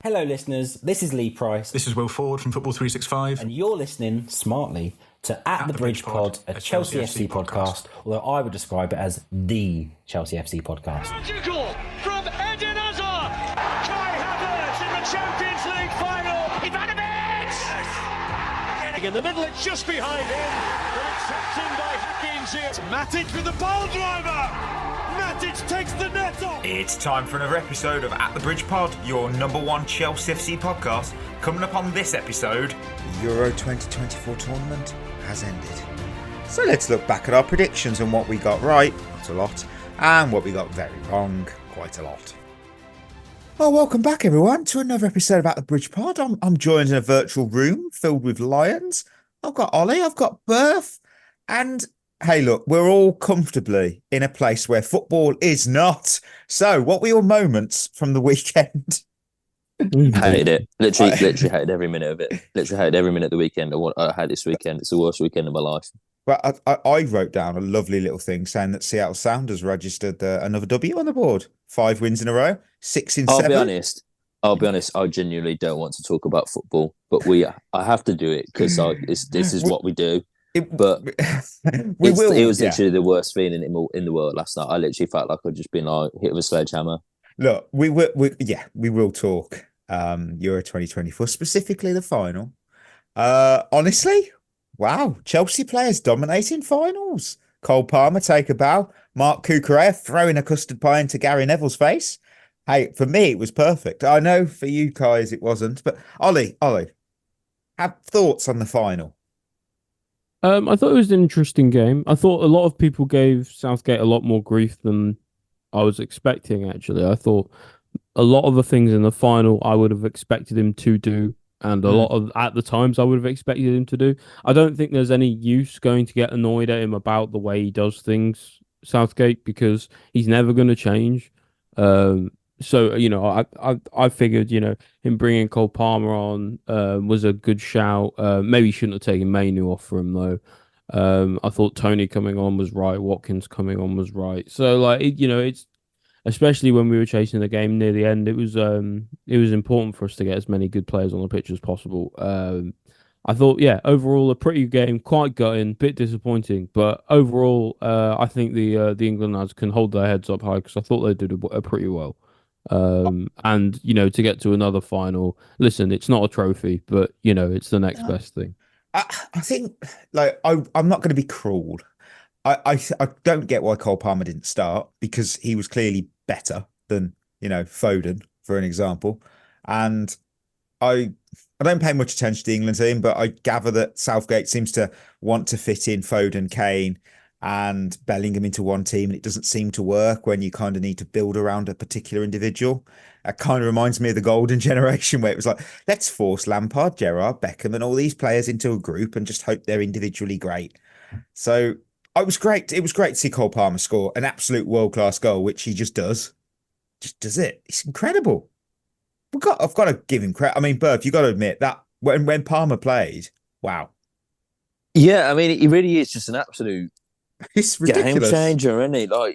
Hello, listeners. This is Lee Price. This is Will Ford from Football 365. And you're listening smartly to At the Bridge Pod, a Chelsea FC podcast, although I would describe it as the Chelsea FC podcast. Portugal from Eden Hazard. Kai Havertz in the Champions League final. Ivanovic! In the middle, it's just behind him. But it's tapped in by Hakim Ziyech. Matic with the ball driver. Matic takes the net off. It's time for another episode of At the Bridge Pod, your number one Chelsea FC podcast. Coming up on this episode, the Euro 2024 tournament has ended. So let's look back at our predictions and what we got right, not a lot, and what we got very wrong, quite a lot. Well, welcome back everyone to another episode of At the Bridge Pod. I'm joined in a virtual room filled with lions. I've got Ollie, I've got Berth, and hey, look, we're all comfortably in a place where football is not. So, what were your moments from the weekend? Hated it. Literally hated every minute of it. Literally hated every minute of the weekend. I had this weekend. It's the worst weekend of my life. Well, I wrote down a lovely little thing saying that Seattle Sounders registered another W on the board. 5 wins in a row, 6 in 7. I'll be honest. I genuinely don't want to talk about football, but I have to do it because this is what we do. It was literally the worst feeling in the world last night. I literally felt like I'd just been hit with a sledgehammer. Look, we will talk Euro 2024, specifically the final. Honestly, wow, Chelsea players dominating finals. Cole Palmer take a bow. Marc Cucurella throwing a custard pie into Gary Neville's face. Hey, for me, it was perfect. I know for you guys it wasn't, but Ollie, have thoughts on the final? I thought it was an interesting game. I thought a lot of people gave Southgate a lot more grief than I was expecting, actually. I thought a lot of the things in the final I would have expected him to do, and a lot of at the times I would have expected him to do. I don't think there's any use going to get annoyed at him about the way he does things, Southgate, because he's never going to change. So, I figured, him bringing Cole Palmer on was a good shout. Maybe he shouldn't have taken Mainu off for him, though. I thought Tony coming on was right. Watkins coming on was right. So, it's especially when we were chasing the game near the end, it was important for us to get as many good players on the pitch as possible. I thought, overall, a pretty good game, quite gutting, bit disappointing. But overall, I think the England lads can hold their heads up high because I thought they did a pretty well. And to get to another final, listen, it's not a trophy, but it's the next best thing. I think I'm not going to be cruel. I don't get why Cole Palmer didn't start because he was clearly better than Foden, for an example. And I don't pay much attention to the England team, but I gather that Southgate seems to want to fit in Foden, Kane, and Bellingham into one team, and it doesn't seem to work when you kind of need to build around a particular individual. It kind of reminds me of the golden generation where it was like, let's force Lampard, Gerrard, Beckham, and all these players into a group and just hope they're individually great. So it was great. It was great to see Cole Palmer score an absolute world-class goal, which he just does. Just does it. It's incredible. I've got to give him credit. I mean, Berth, you've got to admit that when Palmer played, wow. Yeah, I mean, he really is just an absolute it's ridiculous. Game changer, isn't he? I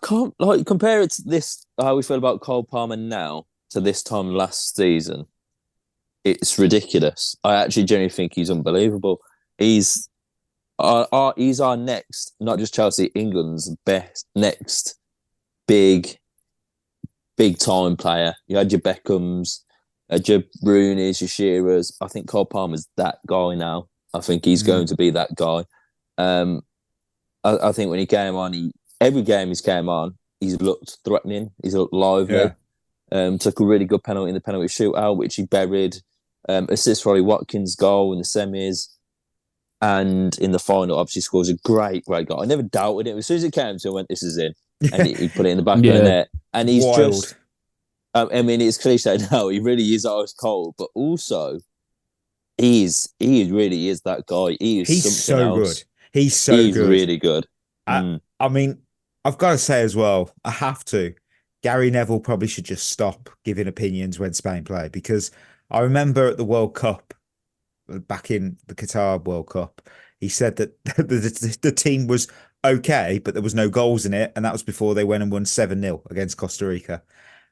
can't compare it to this, how we feel about Cole Palmer now to this time last season. It's ridiculous. I actually genuinely think he's unbelievable. He's our next, not just Chelsea, England's best next big time player. You had your Beckhams, your Rooney's, your Shearers. I think Cole Palmer's that guy now. I think he's going to be that guy. I think when he came on, every game he's came on, he's looked threatening. He's looked lively. Yeah. Took a really good penalty in the penalty shootout, which he buried. Assist for Ollie Watkins' goal in the semis. And in the final, obviously scores a great goal. I never doubted it. As soon as it came to him, I went, this is in. And he put it in the back of the net. And he's wild. Just... I mean, it's cliche now. He really is ice cold. But also, he really is that guy. He's so else. Good. He's good. Really good. I mean, I've got to say as well, I have to. Gary Neville probably should just stop giving opinions when Spain play, because I remember at the World Cup, back in the Qatar World Cup, he said that the team was okay, but there was no goals in it. And that was before they went and won 7-0 against Costa Rica.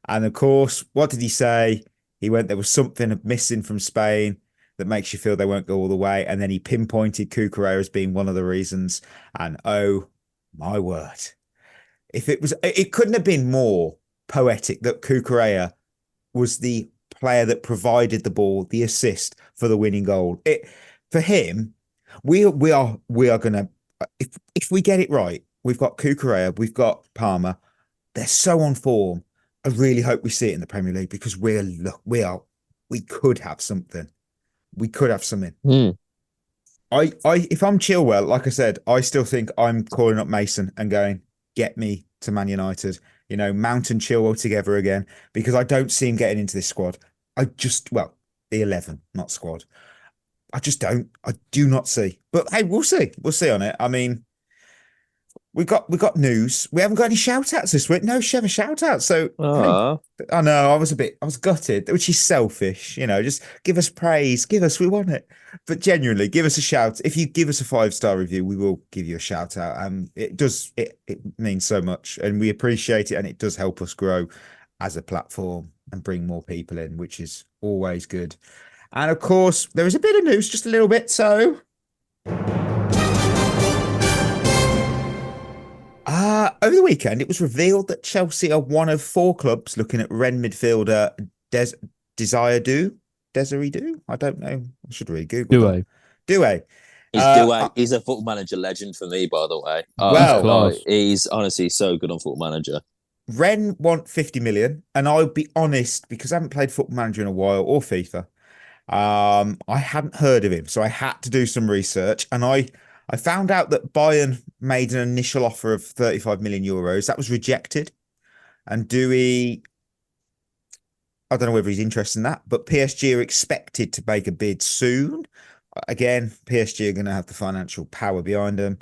And of course, what did he say? He went, there was something missing from Spain that makes you feel they won't go all the way. And then he pinpointed Cucurella as being one of the reasons. And oh my word, if it couldn't have been more poetic that Cucurella was the player that provided the ball, the assist for the winning goal. For him, we are gonna, if we get it right, we've got Cucurella, we've got Palmer. They're so on form. I really hope we see it in the Premier League because we could have something. We could have something. If I'm Chilwell, like I said, I still think I'm calling up Mason and going, get me to Man United. Mount and Chilwell together again, because I don't see him getting into this squad. The 11, not squad. I do not see. But hey, we'll see. We'll see on it. I mean, we got news. We haven't got any shout outs this week. No Cheva shout outs. So hey, I know I was gutted, which is selfish. Just give us praise. We want it. But genuinely, give us a shout. If you give us a 5-star review, we will give you a shout out. It means so much, and we appreciate it, and it does help us grow as a platform and bring more people in, which is always good. And of course, there is a bit of news, just a little bit. So over the weekend, it was revealed that Chelsea are one of 4 clubs looking at Rennes midfielder Desire Doue. Desiree Doue? I don't know. I should really Google Doue. He's a Football Manager legend for me, by the way. He's honestly so good on Football Manager. Rennes want 50 million, and I'll be honest, because I haven't played Football Manager in a while, or FIFA. I hadn't heard of him, so I had to do some research, and I found out that Bayern made an initial offer of 35 million euros. That was rejected. And Doue, I don't know whether he's interested in that, but PSG are expected to make a bid soon. Again, PSG are going to have the financial power behind them.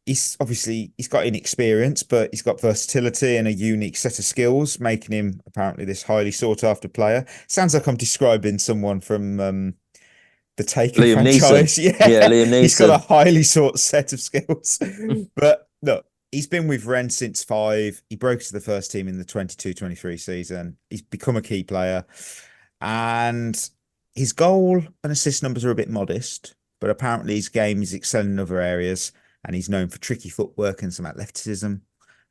He's got inexperience, but he's got versatility and a unique set of skills, making him apparently this highly sought after player. Sounds like I'm describing someone from the Taken Liam franchise. Neeson. Yeah, Liam Neeson. He's got a highly sought set of skills. But look, he's been with Rennes since 5. He broke to the first team in the 22-23 season. He's become a key player. And his goal and assist numbers are a bit modest, but apparently his game is excelling in other areas, and he's known for tricky footwork and some athleticism.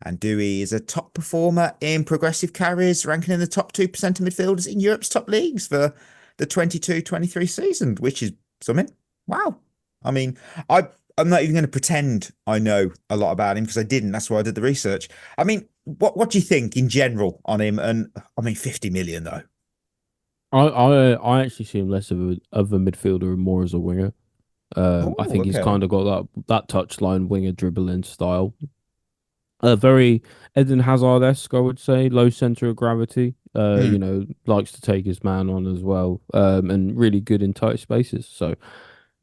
And Doue is a top performer in progressive carries, ranking in the top 2% of midfielders in Europe's top leagues for the 22-23 season, which is something. Wow. I mean, I'm not even going to pretend I know a lot about him because I didn't. That's why I did the research. I mean, what do you think in general on him? And I mean, 50 million though. I actually see him less of a midfielder and more as a winger. I think he's kind of got that touchline winger dribbling style. Very Eden Hazard-esque, I would say. Low centre of gravity. Likes to take his man on as well. And really good in tight spaces. So,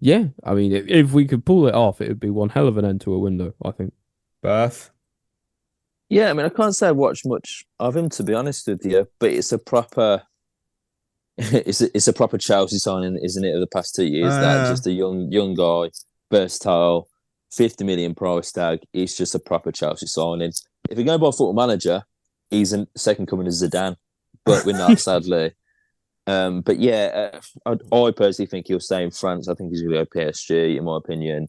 yeah, I mean, if we could pull it off, it would be one hell of an end to a window, I think. Berth? Yeah, I mean, I can't say I've watched much of him, to be honest with you, but it's a proper Chelsea signing, isn't it, of the past 2 years? That just a young guy, versatile, 50 million price tag. It's just a proper Chelsea signing. If you're going by Football Manager, he's a second coming of Zidane, but we're not, sadly. But yeah, I personally think he'll stay in France. I think he's going to go PSG, in my opinion.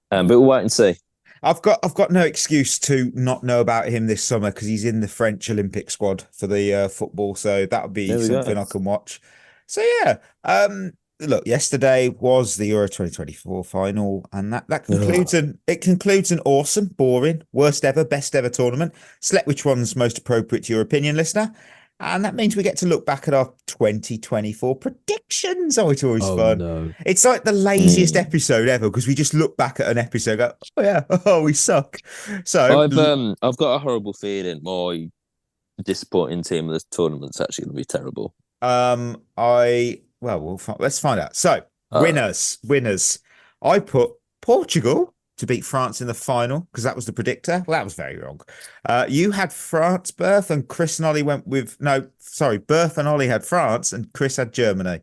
But we'll wait and see. I've got no excuse to not know about him this summer because he's in the French Olympic squad for the football, so that would be something I can watch. So yeah, look, yesterday was the Euro 2024 final, and that concludes an awesome, boring, worst ever, best ever tournament. Select which one's most appropriate to your opinion, listener. And that means we get to look back at our 2024 predictions. Oh, it's always fun. No. It's like the laziest episode ever because we just look back at an episode and go, we suck. So I've got a horrible feeling my disappointing team of this tournament's actually going to be terrible. Let's find out. So winners. I put Portugal to beat France in the final because that was the predictor. Well, that was very wrong. You had France, Berth, and Chris and Ollie Berth and Ollie had France and Chris had Germany.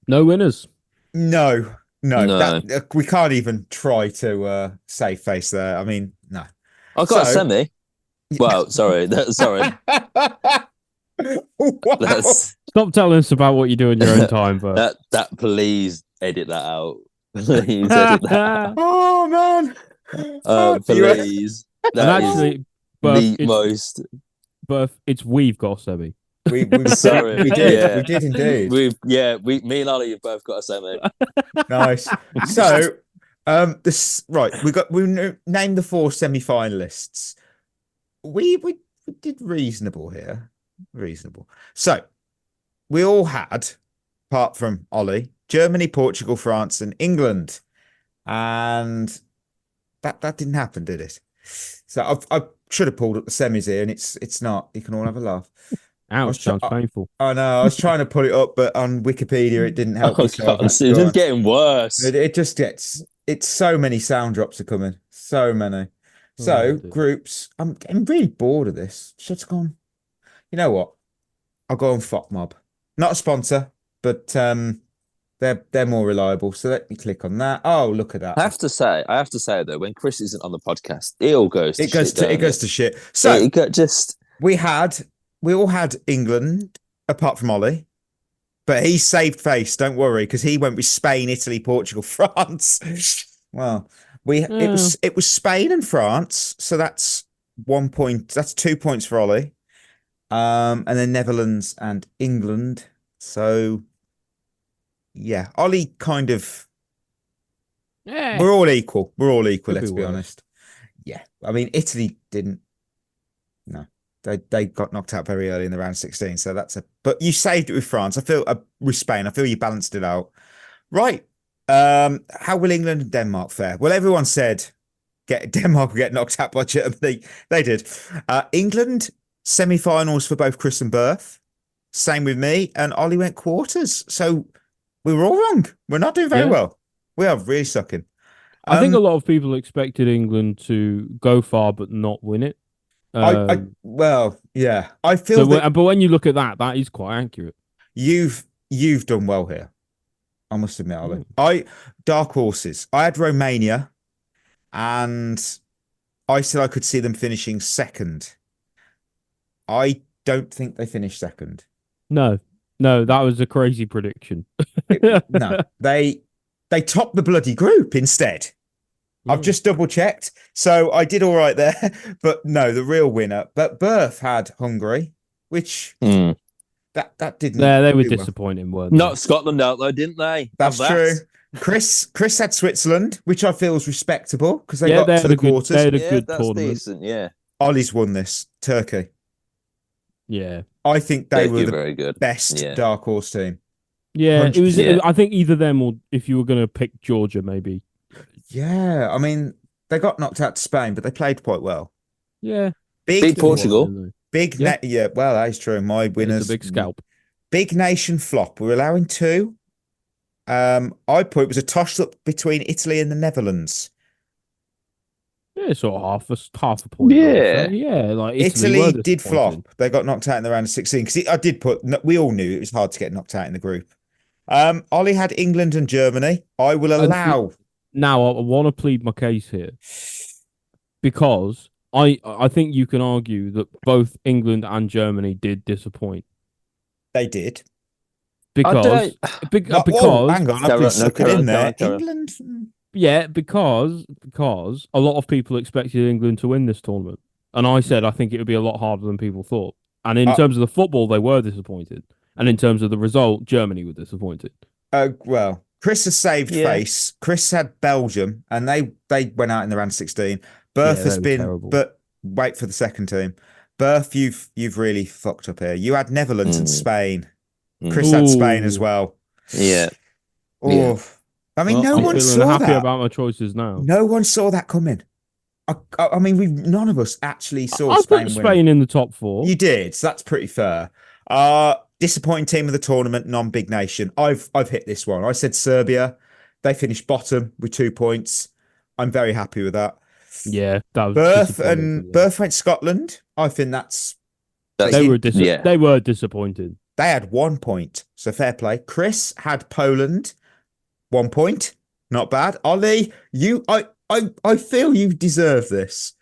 No winners. No. We can't even try to save face there. I mean, no. I got a semi. Well, sorry. Wow. That's Stop telling us about what you do in your own time, but that. Please edit that out. Please edit that out. Oh man. Please. and That is actually, Berth, the most. it's we've got Sebby. We Sorry. we did Yeah. we did indeed. Me and Ollie have both got to say, mate. Nice. So, we named the 4 semi-finalists. We did reasonable here, reasonable. So we all had, apart from Ollie, Germany, Portugal, France, and England, and that didn't happen, did it? So I should have pulled up the semis here, and it's not. You can all have a laugh. Ouch, sounds painful. I know. I was trying to pull it up, but on Wikipedia it didn't help me. So It's just getting worse. it just gets. It's so many sound drops are coming. So many. So dear. groups. I'm getting really bored of this. Shit's gone. You know what? I'll go on FOTMob. Not a sponsor, but they're more reliable. So let me click on that. Oh, look at that. I have to say though, when Chris isn't on the podcast, it all goes. It goes to shit. So we all had England, apart from Ollie, but he saved face. Don't worry, because he went with Spain, Italy, Portugal, France. Well, it was Spain and France, so that's 1 point. That's 2 points for Ollie, and then Netherlands and England. So yeah, Ollie kind of. Yeah. We're all equal. Could Let's be be worse. honest. Yeah, I mean Italy didn't. No. They got knocked out very early in the round of 16, so but you saved it with France. I feel with Spain, I feel you balanced it out. Right. How will England and Denmark fare? Well, everyone said Denmark will get knocked out by Germany. They did. England, semi-finals for both Chris and Berth. Same with me, and Ollie went quarters. So we were all wrong. We're not doing very well. We are really sucking. I think a lot of people expected England to go far but not win it. I feel but when you look at that is quite accurate. You've done well here. I must admit, Ollie. Dark horses. I had Romania, and I said I could see them finishing second. I don't think they finished second. No, that was a crazy prediction. No, they topped the bloody group instead. I've just double checked, so I did all right there. But no, the real winner. But Berth had Hungary, which that didn't. Yeah, they were do well. disappointing, weren't they? Knocked Scotland out though, didn't they? That's true. Chris had Switzerland, which I feel is respectable because they got they to the quarters. They had a Yeah, good that's tournament. decent. Yeah, Ollie's won this. Turkey. Yeah, I think they were the very good. best dark horse team. Yeah, it was. 100%. I think either them or if you were going to pick Georgia, maybe. Yeah, I mean they got knocked out to Spain, but they played quite well. Yeah, Beat Portugal. Yeah, well, that is true. My winners, a big scalp. Big nation flop. We're allowing 2. I put it was a toss up between Italy and the Netherlands. Yeah, sort of half a point. Yeah. Yeah, like Italy did disappointing. flop. They got knocked out in the round of 16 because I did put. We all knew it was hard to get knocked out in the group. Ollie had England and Germany. I will allow. Now I want to plead my case here because I think you can argue that both England and Germany did disappoint. They did. Because hang on, I've been sucking in there. England. Yeah, because a lot of people expected England to win this tournament. And I said I think it would be a lot harder than people thought. And in terms of the football, they were disappointed. And in terms of the result, Germany were disappointed. Well, Chris has saved face. Chris had Belgium, and they went out in the round of 16. Berth has been terrible. But wait for the second team. Berth, you've really fucked up here. You had Netherlands and Spain. Chris had Spain as well. Yeah. Oh, yeah. I mean, no one saw happy that. About my choices now. No one saw that coming. I mean, none of us actually saw I Spain put winning. Spain in the top 4. You did, so that's pretty fair. Disappointing team of the tournament, non-big nation. I've hit this one. I said Serbia. They finished bottom with 2 points. I'm very happy with that. Yeah, that was Berth went Scotland. I think they were disappointed. They had 1 point, so fair play. Chris had Poland, 1 point, not bad. Ollie, I feel you deserve this.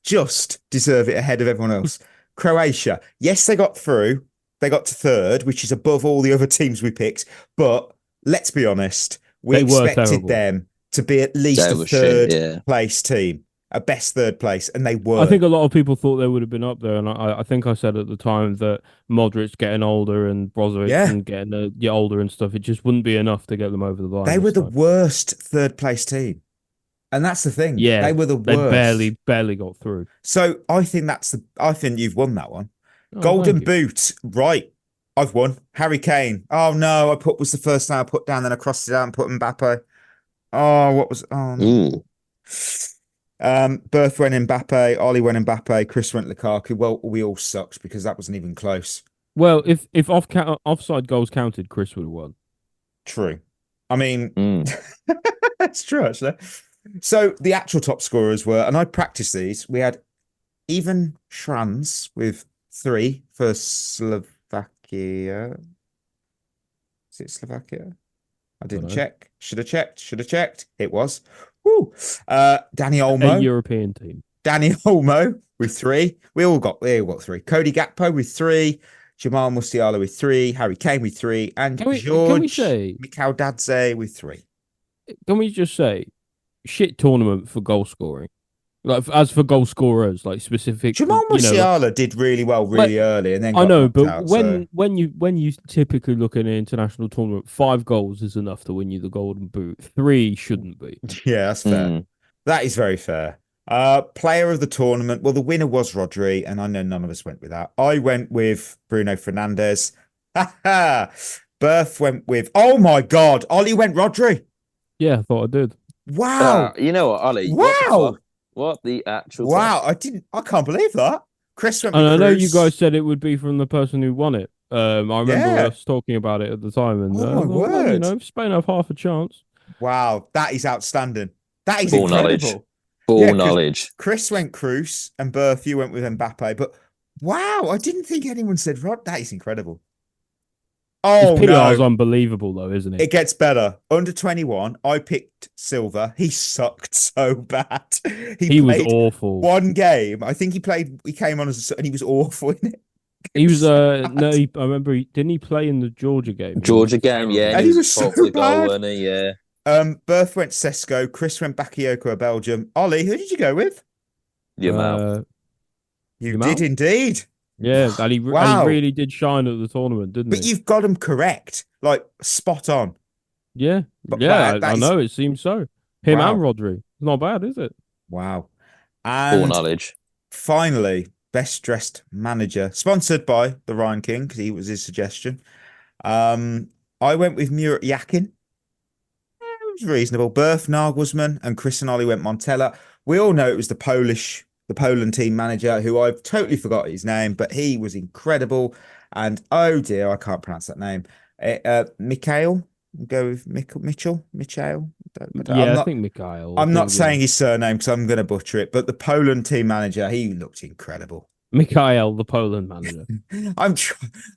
Just deserve it ahead of everyone else. Croatia, yes, they got through, they got to third, which is above all the other teams we picked. But let's be honest, we They were expected terrible. them to be at least They a were shit, third yeah. place team, a best third place, and they were. I think a lot of people thought they would have been up there, and I think I said at the time that Modric's getting older and Brozovic Yeah. and getting older and stuff. It just wouldn't be enough to get them over the line. They were this the time. worst third place team. And that's the thing. Yeah, they were the worst. They barely got through. So I think I think you've won that one. Oh, Golden thank you. Boot, right? I've won. Harry Kane. Oh no, was the first thing I put down, then I crossed it out and put Mbappe. Oh, what was? Oh no. Ooh. Berth went Mbappe, Ollie went Mbappe, Chris went Lukaku. Well, we all sucked because that wasn't even close. Well, if offside goals counted, Chris would have won. True. I mean, it's true actually. So the actual top scorers were, and I practiced these. We had even Schranz with 3 for Slovakia. Is it Slovakia? I didn't check. Should have checked. It was. Woo. Danny Olmo. A European team. Danny Olmo with 3. We all got 3. Cody Gakpo with 3. Jamal Musiala with 3. Harry Kane with 3. And Can we George say Mikhailo with 3. Can we just say shit tournament for goal scoring? Like as for goal scorers, like specific. Jamal Musiala did really well early, and then I know, got but out, when you typically look at an international tournament, 5 goals is enough to win you the Golden Boot. 3 shouldn't be. Yeah, that's fair. That is very fair. Player of the tournament. Well, the winner was Rodri, and I know none of us went with that. I went with Bruno Fernandes. Berth went with. Oh my God, Ollie went Rodri. Yeah, I thought I did. Wow. You know what, Ollie? Wow. What the actual? Wow, I can't believe that. Chris went with And I know you Cruz. guys said it would be from the person who won it. I remember us talking about it at the time, and Oh my word. Spain have half a chance. Wow, that is outstanding. That is Full incredible. knowledge. Full knowledge. Chris went Cruz and Berth, you went with Mbappe. But wow, I didn't think anyone said Rod. That is incredible. Oh, His PR is no. unbelievable, though, isn't it? It gets better. Under 21, I picked Silva. He sucked so bad. He was awful. One game. I think he came on and he was awful in it. He was I remember didn't he play in the Georgia game? Georgia game, yeah. And he was so the goal, bad. wasn't he? Yeah. Berth went Sesko. Chris went Bakayoko of Belgium. Ollie, who did you go with? Your mouth. You did indeed. Yeah, and he Wow. really did shine at the tournament, didn't But he? you've got him correct. Like, spot on. Yeah, But yeah, that I is- know. It seems so. Him Wow. and Rodri. Not bad, is it? Wow. Full And knowledge. finally, best dressed manager, sponsored by the Ryan King, because he was his suggestion. I went with Murat Yakin. It was reasonable. Berth, Nagelsmann, and Chris and Ollie went Montella. We all know it was the Poland team manager, who I've totally forgot his name, but he was incredible. And oh dear, I can't pronounce that name. Mykhailo. Go with Mitchell. I think Mykhailo. I'm not saying his surname because I'm going to butcher it, but the Poland team manager, he looked incredible. Mykhailo, the Poland manager.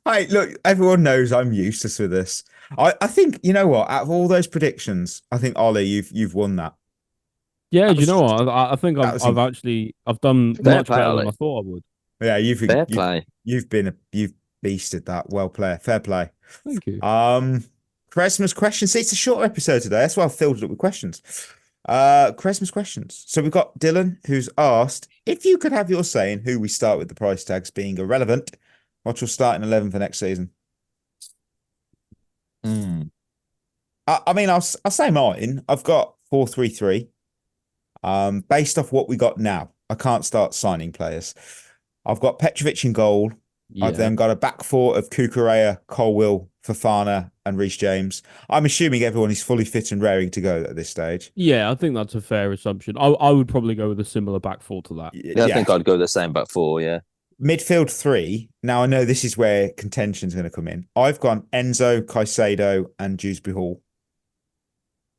Hey, look, everyone knows I'm useless with this. I think, you know what? Out of all those predictions, I think Ollie, you've won that. Yeah, That do you know was- what? I think that was I've done Fair much play, better than Ollie. I thought I would. Yeah, you've Fair play. you've beasted that. Well played. Fair play. Thank you. Quaresma's questions. See, it's a shorter episode today. That's why I've filled it up with questions. Quaresma's questions. So we've got Dylan, who's asked, if you could have your say in who we start with the price tags being irrelevant, what will start in 11 for next season? I mean, I'll say mine. I've got 4-3-3. Based off what we got now, I can't start signing players. I've got Petrovic in goal. Yeah. I've then got a back four of Cucurella, Colwill, Fofana, and Reece James. I'm assuming everyone is fully fit and raring to go at this stage. Yeah, I think that's a fair assumption. I would probably go with a similar back four to that. Yeah, I think I'd go the same back 4, yeah. Midfield 3. Now, I know this is where contention's going to come in. I've gone Enzo, Caicedo, and Dewsbury Hall.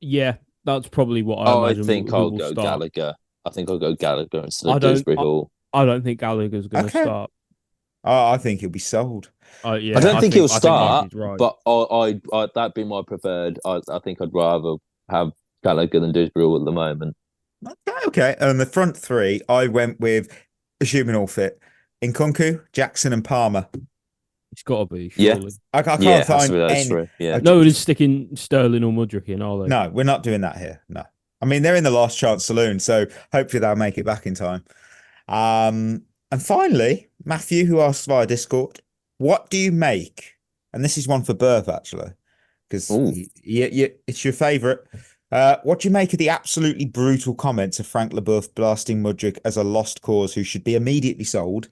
Yeah, that's probably what I imagine think who I'll will go start. Gallagher. I think I'll go Gallagher instead I of don't- Dewsbury Hall. I don't think Gallagher's going to Okay. start. I think he'll be sold. Yeah, I don't think he'll start, Mikey's right. but I that'd be my preferred. I think I'd rather have Gallagher than Dewsbury Hall at the moment. Okay. And the front 3, I went with, assuming all fit, Nkunku, Jackson, and Palmer. It's got to be, Yeah. surely. I can't Yeah, it has to find be those any. three. Yeah. Nobody's sticking Sterling or Mudryk in, are they? No, we're not doing that here. No. I mean, they're in the last chance saloon, so hopefully they'll make it back in time. And finally, Matthew, who asked via Discord, what do you make? And this is one for Berth, actually, because it's your favourite. What do you make of the absolutely brutal comments of Frank Lebeouf blasting Mudryk as a lost cause who should be immediately sold?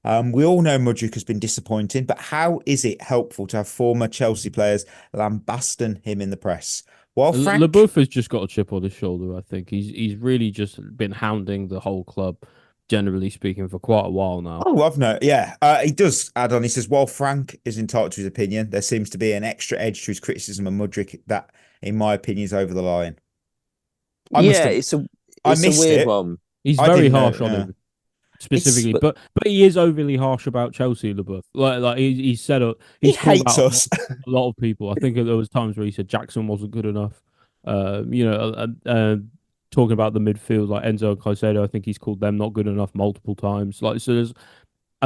We all know Mudryk has been disappointing, but how is it helpful to have former Chelsea players lambasting him in the press? While Frank... Lebeouf has just got a chip on his shoulder, I think. He's really just been hounding the whole club, generally speaking, for quite a while now. Oh, I've no, yeah. He does add on. He says, while Frank is entitled to his opinion, there seems to be an extra edge to his criticism of Mudryk that, in my opinion, is over the line. It's a weird one. He's very harsh on him, specifically, but he is overly harsh about Chelsea, Lebeouf. Like he said, he hates us. A lot of people. I think there was times where he said Jackson wasn't good enough. Talking about the midfield, like Enzo and Caicedo, I think he's called them not good enough multiple times. I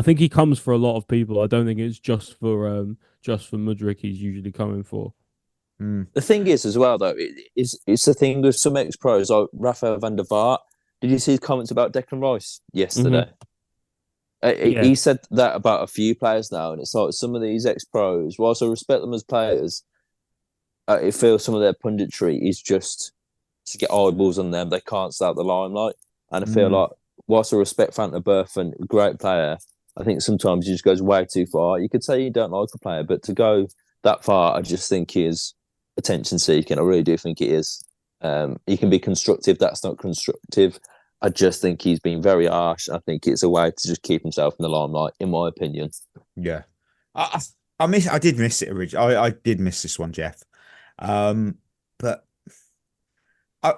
think he comes for a lot of people. I don't think it's just for Mudryk he's usually coming for. The thing is, as well, though, it's the thing with some ex-pros like Rafael van der Vaart. Did you see his comments about Declan Rice yesterday? He said that about a few players now, and it's like some of these ex-pros, whilst I respect them as players, it feels some of their punditry is just to get eyeballs on them. They can't stay out the limelight. And I feel like, whilst I respect Van der Vaart and a great player, I think sometimes he just goes way too far. You could say you don't like a player, but to go that far, I just think he is attention-seeking. I really do think he is. He can be constructive. That's not constructive. I just think he's been very harsh. I think it's a way to just keep himself in the limelight, in my opinion. Yeah. I did miss it originally. I did miss this one, Jeff. But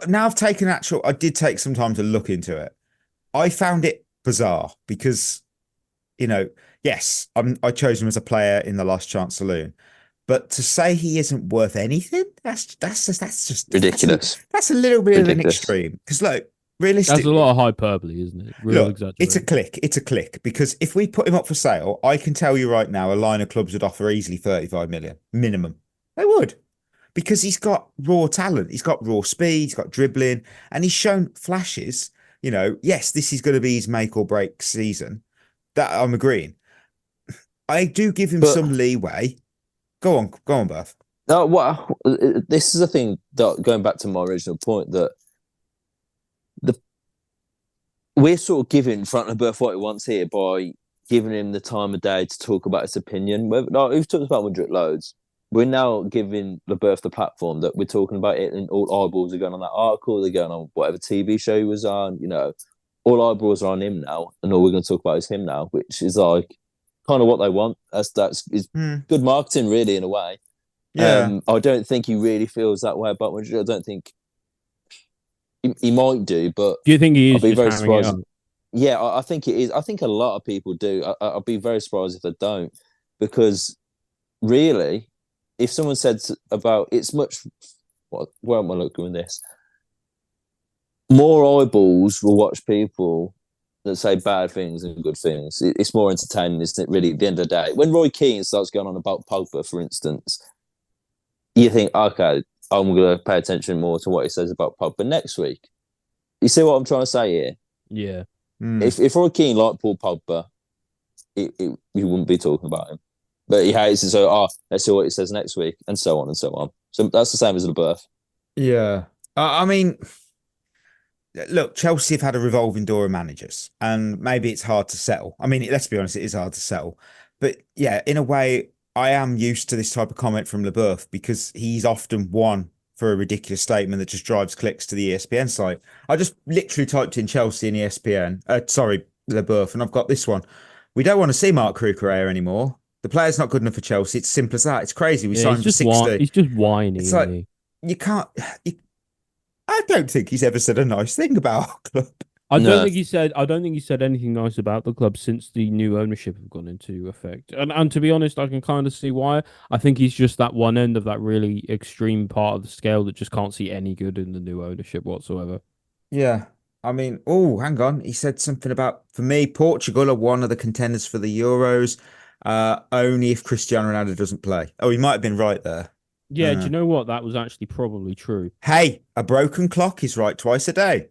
now I've taken I did take some time to look into it. I found it bizarre because, yes, I chose him as a player in the last chance saloon, but to say he isn't worth anything, that's just ridiculous. That's a little bit of an extreme. Because look, realistically, that's a lot of hyperbole, isn't it? Real exaggeration. It's a click. Because if we put him up for sale, I can tell you right now, a line of clubs would offer easily 35 million minimum. They would. Because he's got raw talent, he's got raw speed, he's got dribbling, and he's shown flashes. Yes, this is going to be his make or break season. That I'm agreeing. I do give him some leeway. Go on, Beth. No, this is the thing that, going back to my original point, that we're sort of giving Frank Lebeouf what he wants here by giving him the time of day to talk about his opinion. We've talked about Mudryk loads. We're now giving Lebeouf the platform that we're talking about it, and all eyeballs are going on that article. They're going on whatever TV show he was on. All eyeballs are on him now, and all we're going to talk about is him now, which is like kind of what they want. That's good marketing, really, in a way. Yeah. I don't think he really feels that way about Mudryk. I don't think he might do, but do you think he is? I'll be very just surprised. Yeah, I think it is. I think a lot of people do. I'll be very surprised if they don't, because really, if someone said about it's much, where am I looking with this? More eyeballs will watch people that say bad things and good things. It's more entertaining, isn't it? Really, at the end of the day, when Roy Keane starts going on about Pogba, for instance, you think, okay, I'm going to pay attention more to what he says about Pogba next week. You see what I'm trying to say here? Yeah. If Roy Keane liked Paul Pogba, he wouldn't be talking about him. But he hates it, so let's see what he says next week, and so on and so on. So that's the same as Lebeouf. Yeah. I mean, look, Chelsea have had a revolving door of managers, and maybe it's hard to settle. I mean, let's be honest, it is hard to settle. But yeah, in a way, I am used to this type of comment from Lebeouf because he's often one for a ridiculous statement that just drives clicks to the ESPN site. I just literally typed in Chelsea in ESPN, Lebeouf, and I've got this one. We don't want to see Marc Cucurella anymore. The player's not good enough for Chelsea. It's simple as that. It's crazy. We signed him for 60. He's just whiny. It's like, you can't... I don't think he's ever said a nice thing about our club. I don't think he said anything nice about the club since the new ownership have gone into effect. And to be honest, I can kind of see why. I think he's just that one end of that really extreme part of the scale that just can't see any good in the new ownership whatsoever. Yeah. I mean, hang on. He said something about, for me, Portugal are one of the contenders for the Euros. Only if Cristiano Ronaldo doesn't play. Oh, he might have been right there. Yeah, do you know what? That was actually probably true. Hey, a broken clock is right twice a day.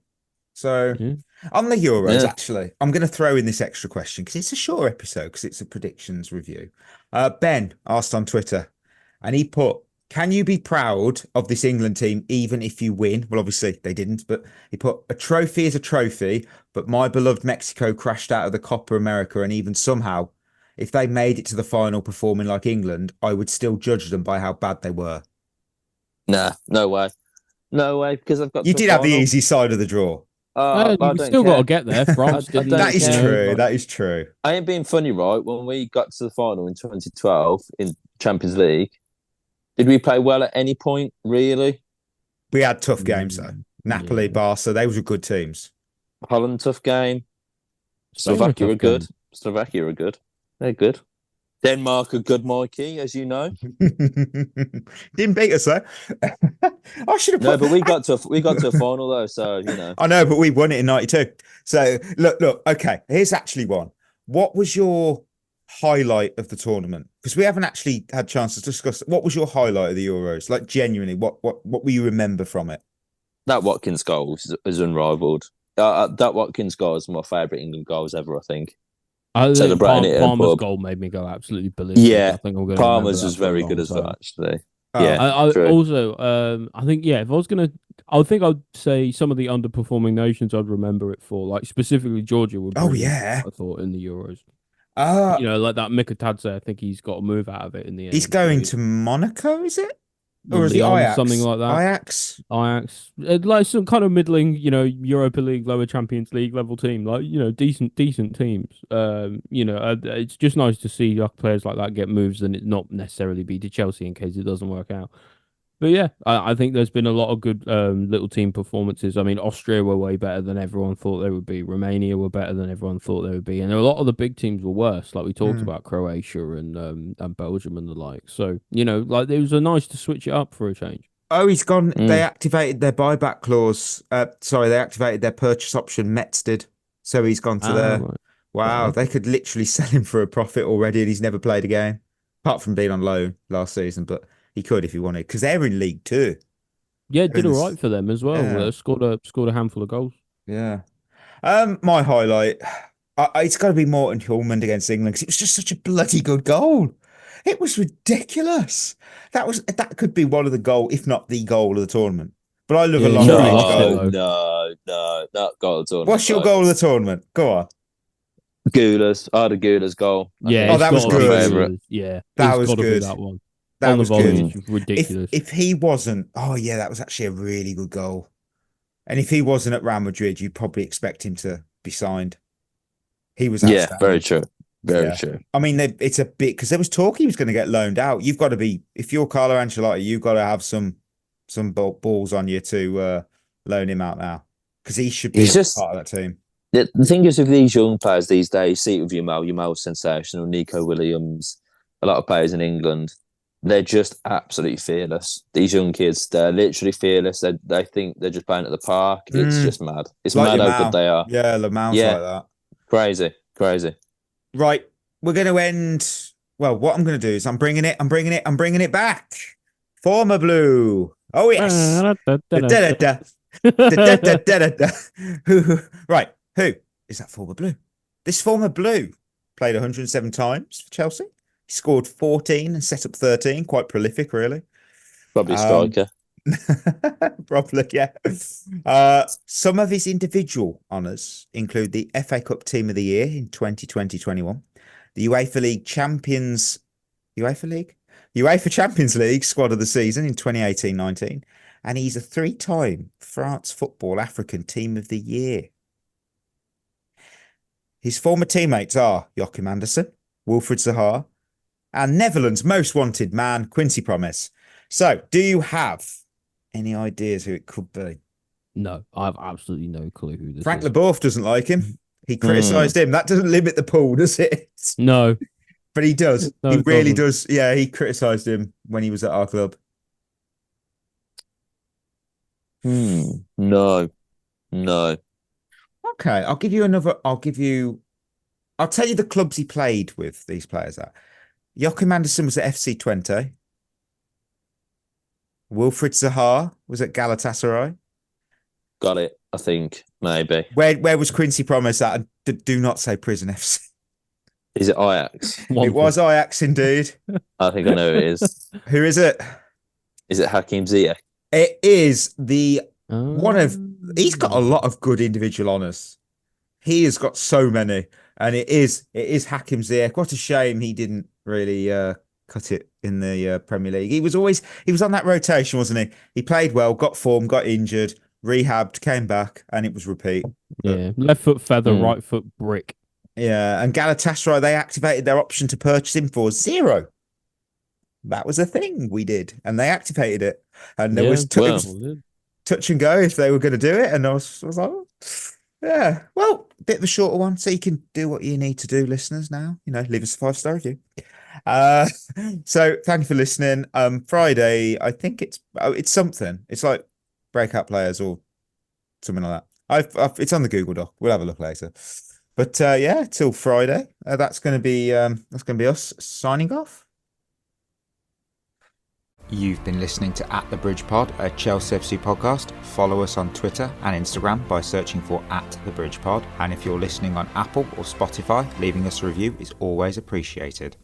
So Yeah. on the Euros, Yeah. actually, I'm going to throw in this extra question because it's a short episode because it's a predictions review. Ben asked on Twitter, and he put, "Can you be proud of this England team even if you win?" Well, obviously they didn't, but he put, "A trophy is a trophy, but my beloved Mexico crashed out of the Copa America, and even somehow, if they made it to the final performing like England, I would still judge them by how bad they were." Nah, no way. No way, because I've got You to the did have the final. easy side of the draw. I You don't still care. got to get there. France I didn't. don't That is care. true. That is true. I ain't being funny, right? When we got to the final in 2012 in Champions League, did we play well at any point, really? We had tough games though. Napoli, yeah. Barca, they were good teams. Holland, tough game. Spain were Slovakia tough are good. game. Slovakia are good. They're good. Denmark are good, Mikey, as you know. Didn't beat us though. I should have No, put. but we got to a final though, so you know. I know, but we won it in '92. So look. Okay, here's actually one. What was your highlight of the tournament? Because we haven't actually had chance to discuss. What was your highlight of the Euros? Like genuinely, what will you remember from it? That Watkins goal is unrivaled. That Watkins goal is my favourite England goals ever, I think. Celebrating it in a Palmer's pub. goal made me go absolutely ballistic. Yeah, I think I'm going Palmer's was very good as well, actually. Oh. Yeah, I true. also, I think, if I was gonna, I think I'd say some of the underperforming nations I'd remember it for, like specifically Georgia would. Oh yeah, I thought in the Euros. uh, Like that Mykhailo, I think he's got a move out of it in the end. he's going to Monaco, is it? Or is it Lyon, Ajax? something like that. Ajax, like some kind of middling, Europa League, lower Champions League level team, like decent teams. It's just nice to see players like that get moves and it not necessarily be to Chelsea in case it doesn't work out. But yeah, I think there's been a lot of good little team performances. I mean, Austria were way better than everyone thought they would be. Romania were better than everyone thought they would be, and a lot of the big teams were worse. Like we talked about Croatia and Belgium and the like. So like it was nice to switch it up for a change. Oh, he's gone. They activated their buyback clause. They activated their purchase option. Mets did. So he's gone to there. Right. Wow, they could literally sell him for a profit already, and he's never played a game, apart from being on loan last season. But he could if he wanted, because they're in League Two. Yeah, did all right for them as well. Yeah. Scored a handful of goals. Yeah. My highlight, it's got to be Morten Hjulmand against England because it was just such a bloody good goal. It was ridiculous. That could be one of the goal, if not the goal of the tournament. But I love a long range goal. No, not goal of the tournament. What's your goal of the tournament? Go on. Gula's. I had a Gula's goal. Yeah, that was good. Yeah, That was good. That one. That On was the volley, good. it's ridiculous. If he wasn't, that was actually a really good goal. And if he wasn't at Real Madrid, you'd probably expect him to be signed. He was outstanding. Yeah, very true. Very true. I mean, it's a bit because there was talk he was going to get loaned out. You've got to be, if you're Carlo Ancelotti, you've got to have some balls on you to loan him out now because he should be part of that team. The thing is with these young players these days, see it with Yamal sensational, Nico Williams, a lot of players in England, they're just absolutely fearless. These young kids, they're literally fearless. They think they're just playing at the park. It's just mad. It's like mad how good they are. Yeah, Lamal's like that. Crazy. Right, we're going to end. Well, what I'm going to do is I'm bringing it back. Former Blue. Oh yes. Right, who is that former Blue? This former Blue played 107 times for Chelsea. He scored 14 and set up 13. Quite prolific, really. Probably a striker. Probably, yeah. Some of his individual honours include the FA Cup Team of the Year in 2020-21, the UEFA Champions League Squad of the Season in 2018-19, and he's a 3-time France Football African Team of the Year. His former teammates are Joachim Andersen, Wilfried Zaha, and Netherlands' most wanted man, Quincy Promes. So, do you have any ideas who it could be? No, I have absolutely no clue who this Frank is. Lebeouf doesn't like him. He criticised him. That doesn't limit the pool, does it? No. But he does. No, he it really doesn't. does. Yeah, he criticised him when he was at our club. No. Okay, I'll give you I'll tell you the clubs he played with these players at. Joachim Andersen was at FC Twente. Wilfried Zaha was at Galatasaray. Got it, I think, maybe. Where was Quincy Promes at? And do not say Prison FC. Is it Ajax? It was Ajax indeed. I think I know who it is. Who is it? Is it Hakim Ziyech? It is he's got a lot of good individual honours. He has got so many. And it is Hakim Ziyech. What a shame he didn't really cut it in the Premier League. He was on that rotation, wasn't he? He played well, got form, got injured, rehabbed, came back, and it was repeat. Yeah, left foot feather, right foot brick. Yeah, and Galatasaray, they activated their option to purchase him for 0. That was a thing we did, and they activated it. And there was touch and go if they were going to do it. And I was like, yeah, well, a bit of a shorter one, so you can do what you need to do, listeners, now. Leave us a 5-star review. So thank you for listening. Friday, I think it's something. It's like breakout players or something like that. It's on the Google Doc. We'll have a look later. But till Friday, that's going to be us signing off. You've been listening to At The Bridge Pod, a Chelsea FC podcast. Follow us on Twitter and Instagram by searching for At The Bridge Pod. And if you're listening on Apple or Spotify, leaving us a review is always appreciated.